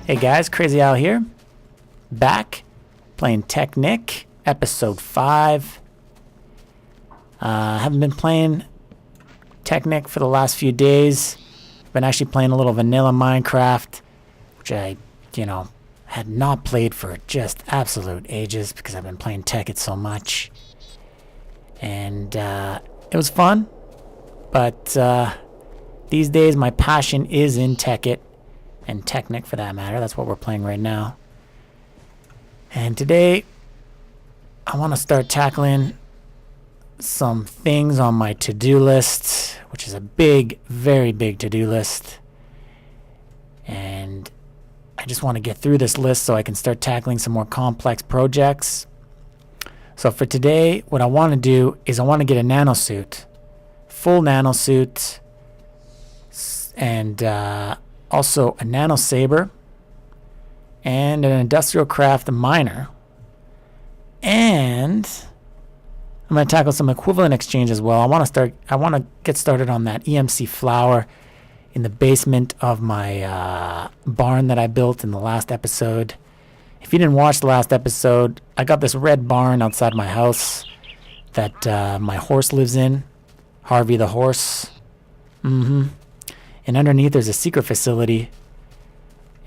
Hey guys, Crazy Al here. Back playing Technic, episode 5. Haven't been playing Technic for the last few days. Been actually playing a little vanilla Minecraft, which I, had not played for just absolute ages because I've been playing Tekkit so much. And it was fun, but these days my passion is in Tekkit. And Technic for that matter. That's what we're playing right now. And today, I want to start tackling some things on my to-do list, which is a big, very big to-do list. And I just want to get through this list so I can start tackling some more complex projects. So for today, what I want to do is I want to get a Nanosuit. Full Nanosuit. And also a Nano Saber and an industrial craft miner. And I'm going to tackle some equivalent exchange as well. I want to get started on that EMC flower in the basement of my barn that I built in the last episode. If you didn't watch the last episode, I got this red barn outside my house that my horse lives in, Harvey the horse. And underneath there's a secret facility,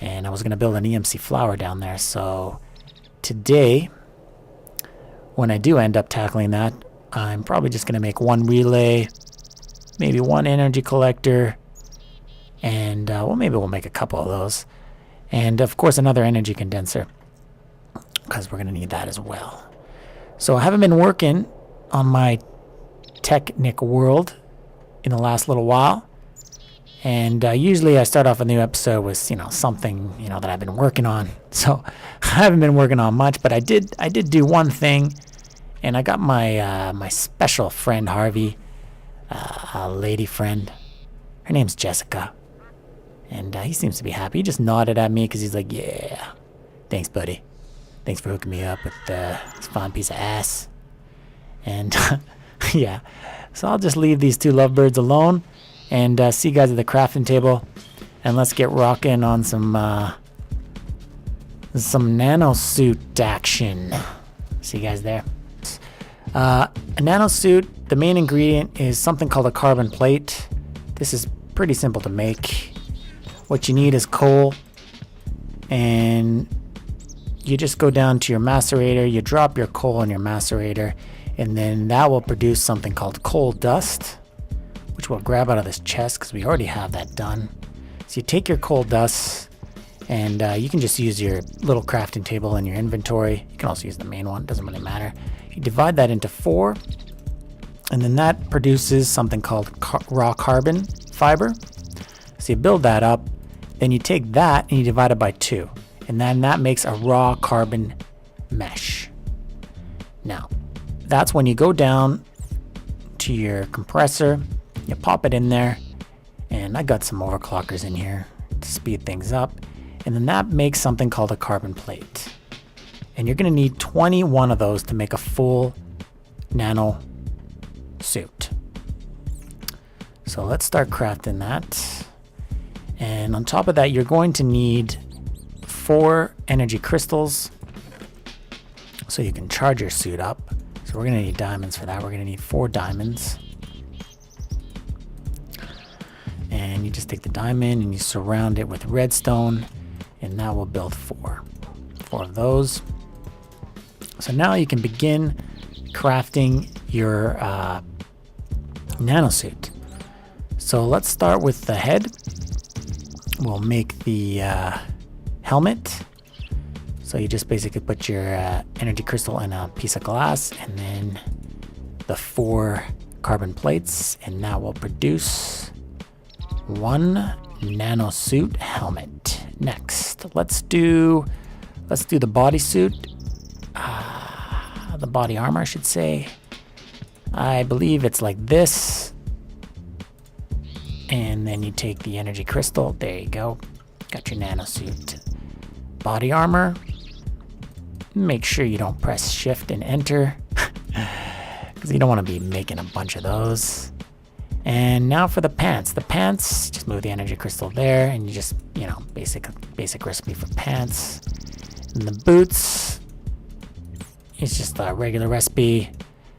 and I was going to build an EMC flower down there. So today, when I do end up tackling that, I'm probably just going to make one relay, maybe one energy collector, and maybe we'll make a couple of those. And of course another energy condenser, because we're going to need that as well. So I haven't been working on my Technic world in the last little while. And usually I start off a new episode with, something, that I've been working on. So I haven't been working on much, but I did do one thing. And I got my my special friend, Harvey, a lady friend. Her name's Jessica. And he seems to be happy. He just nodded at me because he's like, yeah, thanks, buddy. Thanks for hooking me up with this fine piece of ass. And yeah, so I'll just leave these two lovebirds alone. And see you guys at the crafting table, and let's get rocking on some Nanosuit action. See you guys there. A Nanosuit, the main ingredient is something called a carbon plate. This is pretty simple to make. What you need is coal, and you just go down to your macerator, you drop your coal in your macerator, and then that will produce something called coal dust, which we'll grab out of this chest because we already have that done. So you take your coal dust, and you can just use your little crafting table in your inventory. You can also use the main one, doesn't really matter. You divide that into 4, and then that produces something called raw carbon fiber. So you build that up, then you take that and you divide it by 2, and then that makes a raw carbon mesh. Now, that's when you go down to your compressor, you pop it in there, and I got some overclockers in here to speed things up, and then that makes something called a carbon plate. And you're going to need 21 of those to make a full nano suit. So let's start crafting that. And on top of that, you're going to need 4 energy crystals so you can charge your suit up. So we're going to need diamonds for that. We're going to need 4 diamonds. And you just take the diamond and you surround it with redstone, and that will build 4 of those. So now you can begin crafting your Nanosuit. So let's start with the head. We'll make the helmet. So you just basically put your energy crystal in a piece of glass, and then the 4 carbon plates, and that will produce 1 Nanosuit helmet. Next, let's do the bodysuit, the body armor, I should say. I believe it's like this, and then you take the energy crystal. There you go, got your Nanosuit body armor. Make sure you don't press shift and enter because you don't want to be making a bunch of those. And now for the pants. The pants, just move the energy crystal there, and you just, you know, basic recipe for pants. And the boots, it's just a regular recipe.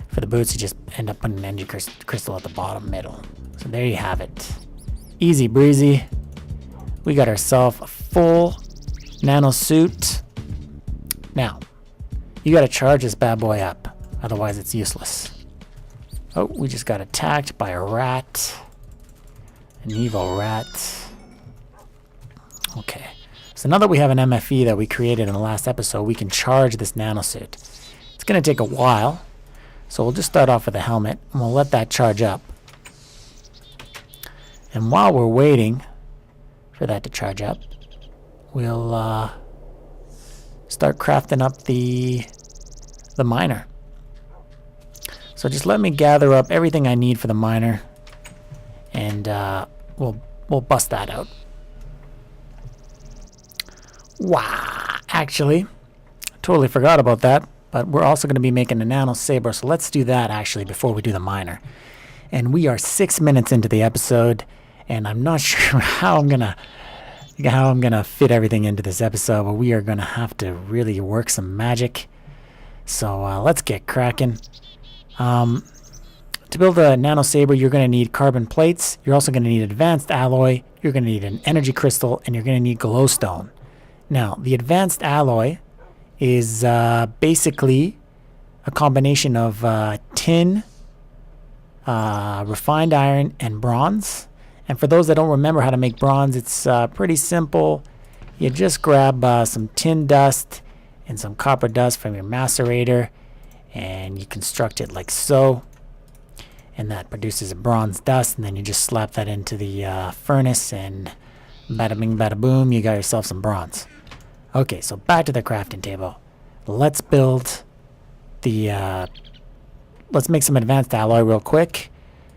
For the boots, you just end up putting an energy crystal at the bottom middle. So there you have it. Easy breezy. We got ourselves a full Nanosuit. Now, you gotta charge this bad boy up, otherwise it's useless. Oh, we just got attacked by a rat. An evil rat. Okay. So now that we have an MFE that we created in the last episode, we can charge this Nanosuit. It's gonna take a while. So we'll just start off with the helmet, and we'll let that charge up. And while we're waiting for that to charge up, we'll start crafting up the miner. So just let me gather up everything I need for the miner, and we'll bust that out. Wow, actually, totally forgot about that. But we're also going to be making a Nano Saber, so let's do that actually before we do the miner. And we are 6 minutes into the episode, and I'm not sure how I'm gonna fit everything into this episode, but we are gonna have to really work some magic. So let's get cracking. To build a Nano Saber, you're gonna need carbon plates. You're also gonna need advanced alloy. You're gonna need an energy crystal, and you're gonna need glowstone. Now, the advanced alloy is basically a combination of tin, refined iron, and bronze. And for those that don't remember how to make bronze, it's pretty simple. You just grab some tin dust and some copper dust from your macerator, and you construct it like so. And that produces a bronze dust, and then you just slap that into the furnace, and bada bing, bada boom, you got yourself some bronze. Okay, so back to the crafting table. Let's build the, let's make some advanced alloy real quick.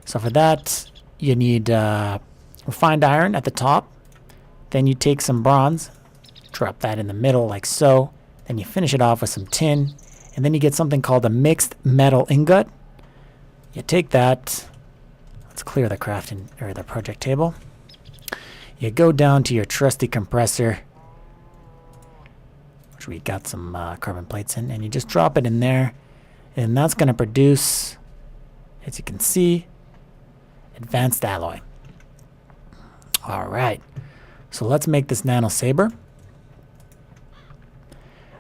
So for that, you need refined iron at the top. Then you take some bronze, drop that in the middle like so. Then you finish it off with some tin. And then you get something called a mixed metal ingot. You take that, let's clear the crafting, or the project table. You go down to your trusty compressor, which we got some carbon plates in, and you just drop it in there, and that's going to produce, as you can see, advanced alloy. All right, so let's make this Nano Saber.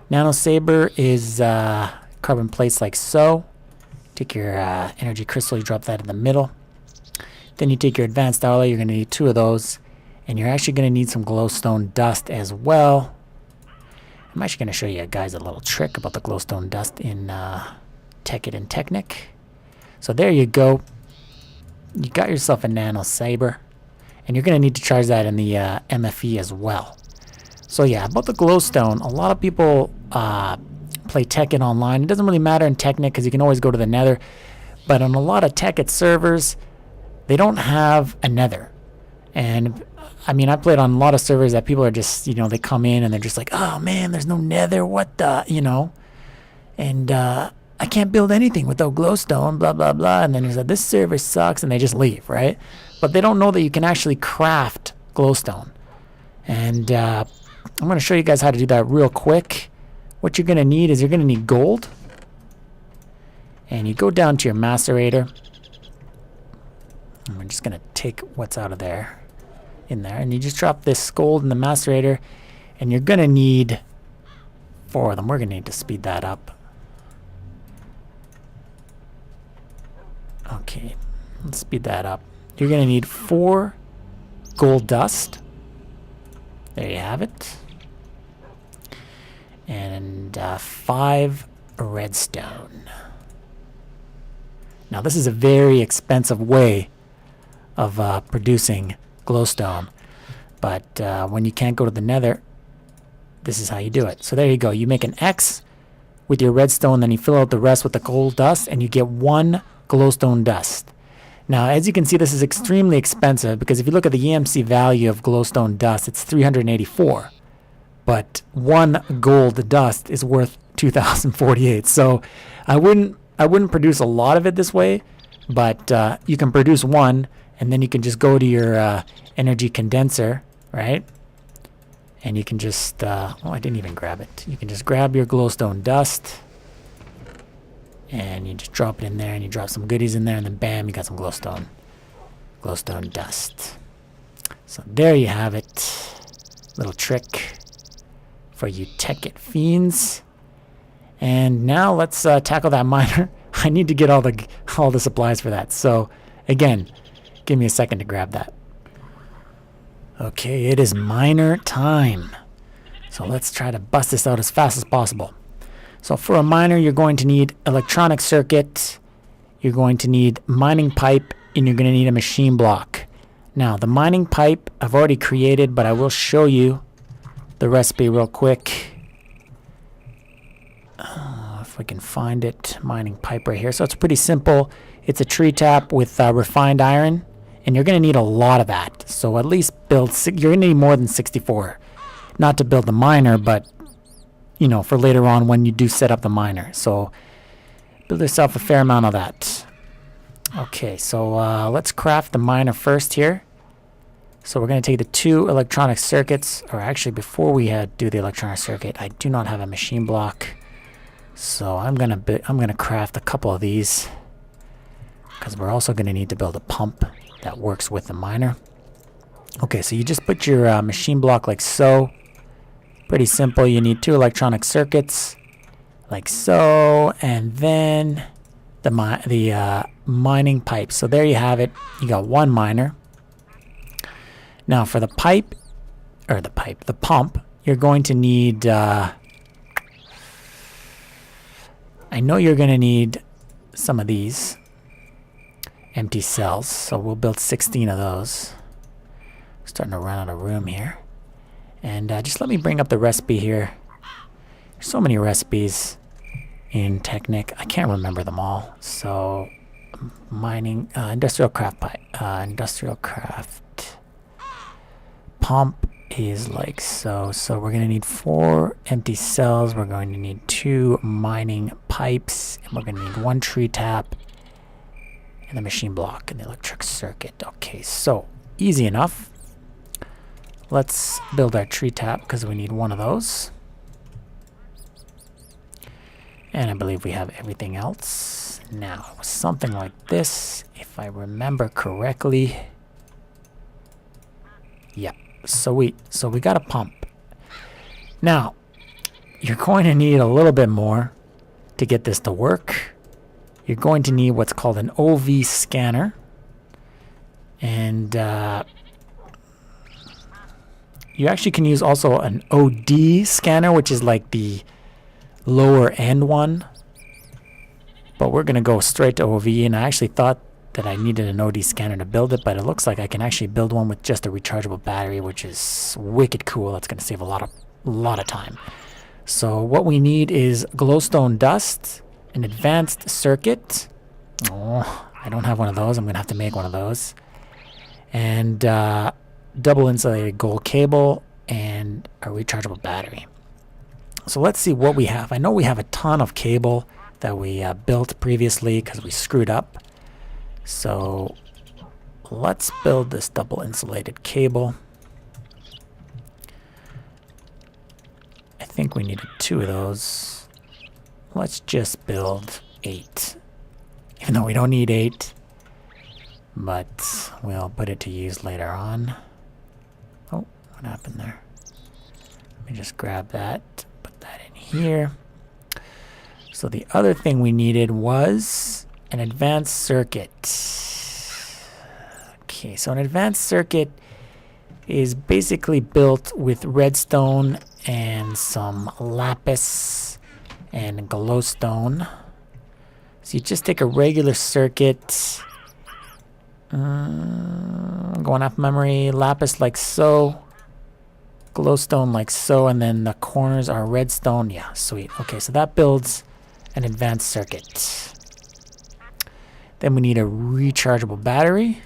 Nano Saber is carbon plates like so. Take your energy crystal, you drop that in the middle. Then you take your advanced alloy, you're going to need 2 of those, and you're actually going to need some glowstone dust as well. I'm actually going to show you guys a little trick about the glowstone dust in Tekkit and Technic. So there you go. You got yourself a Nano Saber, and you're going to need to charge that in the MFE as well. So yeah, about the glowstone, a lot of people play Tekkit online. It doesn't really matter in Technic because you can always go to the nether. But on a lot of Tekkit servers, they don't have a nether. And I mean, I played on a lot of servers that people are just, you know, they come in and they're just like, oh man, there's no nether, what the, you know. And I can't build anything without glowstone, blah, blah, blah. And then there's like, this server sucks, and they just leave, right? But they don't know that you can actually craft glowstone. And I'm going to show you guys how to do that real quick. What you're going to need is you're going to need gold. And you go down to your macerator. And we're just going to take what's out of there, in there. And you just drop this gold in the macerator. And you're going to need 4 of them. We're going to need to speed that up. Okay, let's speed that up. You're going to need 4 gold dust. There you have it. And 5 redstone. Now this is a very expensive way of producing glowstone. But when you can't go to the nether, this is how you do it. So there you go. You make an X with your redstone, then you fill out the rest with the gold dust, and you get 1 glowstone dust. Now, as you can see, this is extremely expensive because if you look at the EMC value of glowstone dust, it's 384. But 1 gold dust is worth 2,048. So I wouldn't produce a lot of it this way, but you can produce one, and then you can just go to your energy condenser, right? And you can just, oh, I didn't even grab it. You can just grab your glowstone dust, and you just drop it in there, and you drop some goodies in there, and then bam, you got some glowstone dust. So there you have it. Little trick for you Tekkit fiends. And now let's tackle that miner. I need to get all the supplies for that. So again, give me a second to grab that. Okay, it is miner time. So let's try to bust this out as fast as possible. So for a miner, you're going to need electronic circuit, you're going to need mining pipe, and you're going to need a machine block. Now, the mining pipe I've already created, but I will show you the recipe real quick. If we can find it, mining pipe right here. So it's pretty simple. It's a tree tap with refined iron, and you're going to need a lot of that. So at least you're going to need more than 64. Not to build the miner, but you know, for later on when you do set up the miner. So build yourself a fair amount of that. Okay, so let's craft the miner first here. So we're going to take the 2 electronic circuits, or actually before we do the electronic circuit, I do not have a machine block. So I'm going to craft a couple of these, because we're also going to need to build a pump that works with the miner. Okay, so you just put your machine block like so. Pretty simple. You need 2 electronic circuits like so, and then the mining pipe. So there you have it. You got 1 miner. Now for the the pump, you're going to need, I know you're going to need some of these empty cells. So we'll build 16 of those. Starting to run out of room here. And just let me bring up the recipe here. There's so many recipes in Technic. I can't remember them all. So mining, industrial craft pipe, industrial craft pump is like so. So we're going to need 4 empty cells. We're going to need 2 mining pipes. And we're going to need 1 tree tap and the machine block and the electric circuit. Okay, so easy enough. Let's build our tree tap because we need 1 of those. And I believe we have everything else. Now, something like this, if I remember correctly. Yep, sweet. So we got a pump. Now, you're going to need a little bit more to get this to work. You're going to need what's called an OV scanner. And you actually can use also an OD scanner, which is like the lower end one. But we're going to go straight to OV, and I actually thought that I needed an OD scanner to build it, but it looks like I can actually build one with just a rechargeable battery, which is wicked cool. That's going to save a lot of time. So what we need is glowstone dust, an advanced circuit. Oh, I don't have one of those. I'm going to have to make one of those. And double insulated gold cable and a rechargeable battery. So let's see what we have. I know we have a ton of cable that we built previously because we screwed up. So let's build this double insulated cable. I think we needed 2 of those. Let's just build 8. Even though we don't need 8. But we'll put it to use later on. Oh, what happened there? Let me just grab that, put that in here. So the other thing we needed was an advanced circuit. Okay, so an advanced circuit is basically built with redstone and some lapis and glowstone. So you just take a regular circuit, going off memory, lapis like so, glowstone like so, and then the corners are redstone. Yeah, sweet. Okay, so that builds an advanced circuit. Then we need a rechargeable battery.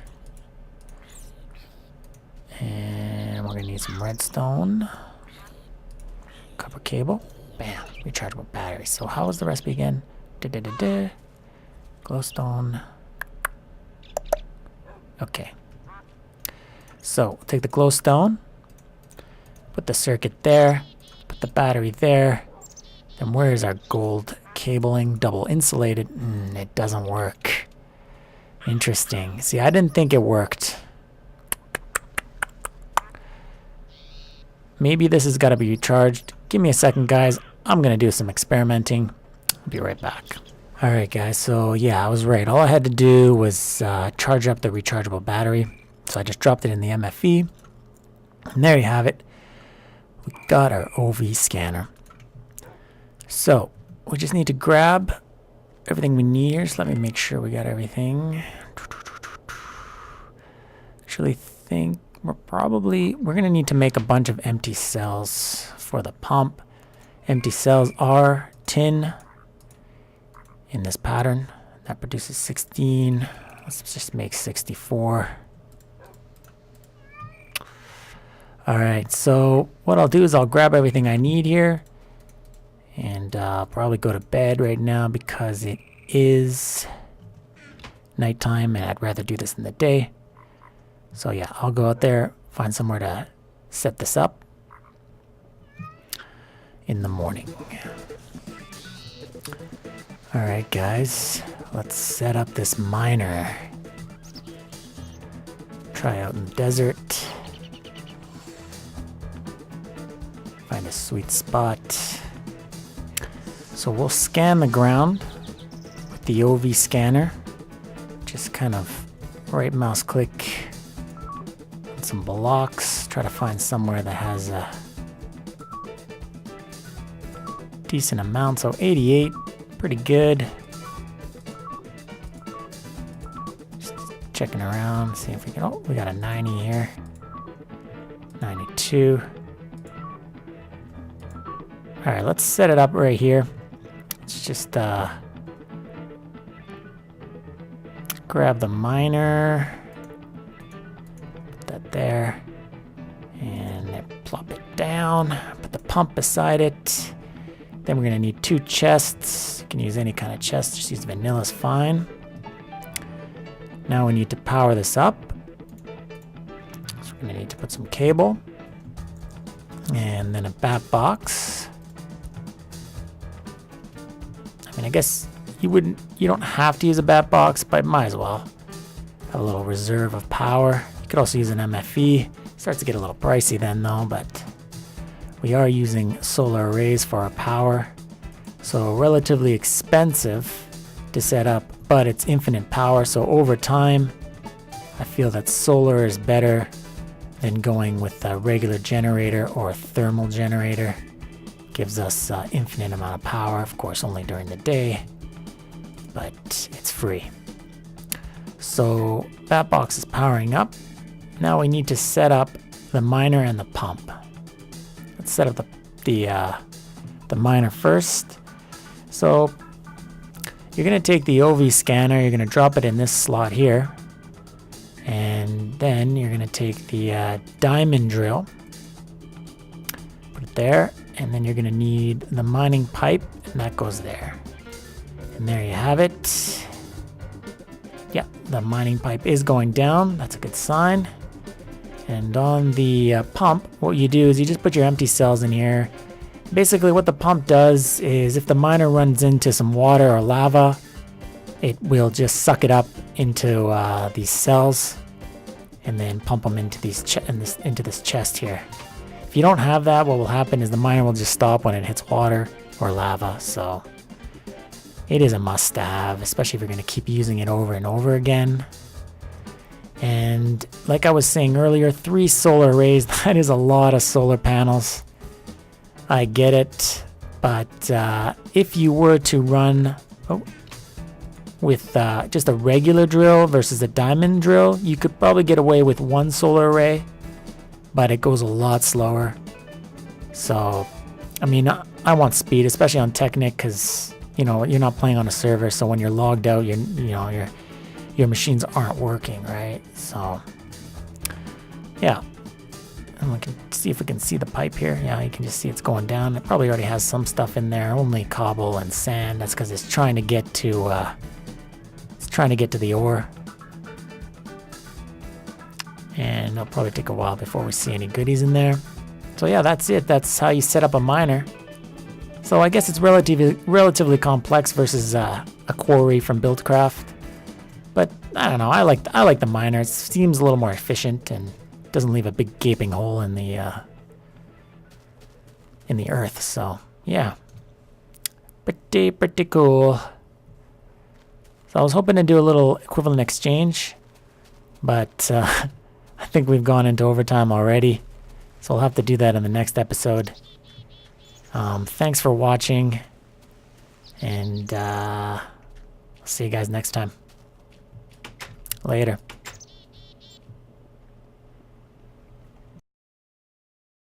And we're going to need some redstone. Copper cable. Bam. Rechargeable battery. So how was the recipe again? Glowstone. Okay. So take the glowstone, put the circuit there, put the battery there. Then where is our gold cabling? Double insulated. It doesn't work. Interesting. See, I didn't think it worked. Maybe this has got to be recharged. Give me a second, guys. I'm going to do some experimenting. I'll be right back. Alright, guys. So, yeah, I was right. All I had to do was charge up the rechargeable battery. So I just dropped it in the MFE. And there you have it. We got our OV scanner. So, we just need to grab everything we need here. So let me make sure we got everything. Actually think we're going to need to make a bunch of empty cells for the pump. Empty cells are tin in this pattern. That produces 16. Let's just make 64. Alright, so what I'll do is I'll grab everything I need here. And probably go to bed right now because it is nighttime and I'd rather do this in the day. So yeah, I'll go out there, find somewhere to set this up in the morning. Alright guys, let's set up this miner. Try out in the desert. Find a sweet spot. So we'll scan the ground with the OV scanner. Just kind of right mouse click on some blocks. Try to find somewhere that has a decent amount. So 88, pretty good. Just checking around, see if we can, oh, we got a 90 here. 92. All right, let's set it up right here. Let's just grab the miner, put that there, and then plop it down, put the pump beside it. Then we're gonna need 2 chests. You can use any kind of chest, just use vanilla is fine. Now we need to power this up. So we're gonna need to put some cable, and then a bat box. I mean, I guess you don't have to use a bat box, but might as well have a little reserve of power. You could also use an MFE. It starts to get a little pricey then though, but we are using solar arrays for our power. So relatively expensive to set up, but it's infinite power. So over time, I feel that solar is better than going with a regular generator or a thermal generator. Gives us infinite amount of power, of course only during the day, but it's free. So that box is powering up. Now we need to set up the miner and the pump. Let's set up the miner first. So you're gonna take the OV scanner, you're gonna drop it in this slot here, and then you're gonna take the diamond drill, put it there. And then you're going to need the mining pipe, and that goes there. And there you have it. Yeah, the mining pipe is going down. That's a good sign. And on the pump, what you do is you just put your empty cells in here. Basically what the pump does is if the miner runs into some water or lava, it will just suck it up into these cells and then pump them into into this chest here. If you don't have that, what will happen is the miner will just stop when it hits water or lava. So it is a must to have, especially if you're going to keep using it over and over again. And like I was saying earlier, 3 solar arrays, that is a lot of solar panels. I get it, but if you were to run with just a regular drill versus a diamond drill, you could probably get away with 1 solar array, but it goes a lot slower. So, I mean, I want speed, especially on Technic, because you know you're not playing on a server. So when you're logged out, your machines aren't working, right? So, yeah. And we can see if we can see the pipe here. Yeah, you can just see it's going down. It probably already has some stuff in there, only cobble and sand. That's because it's trying to get to the ore. And it'll probably take a while before we see any goodies in there. So yeah, that's it. That's how you set up a miner. So I guess it's relatively complex versus a quarry from Buildcraft. But I don't know. I like the miner. It seems a little more efficient and doesn't leave a big gaping hole in the earth. So yeah, pretty cool. So I was hoping to do a little equivalent exchange, but I think we've gone into overtime already. So we'll have to do that in the next episode. Thanks for watching, and I'll see you guys next time. Later.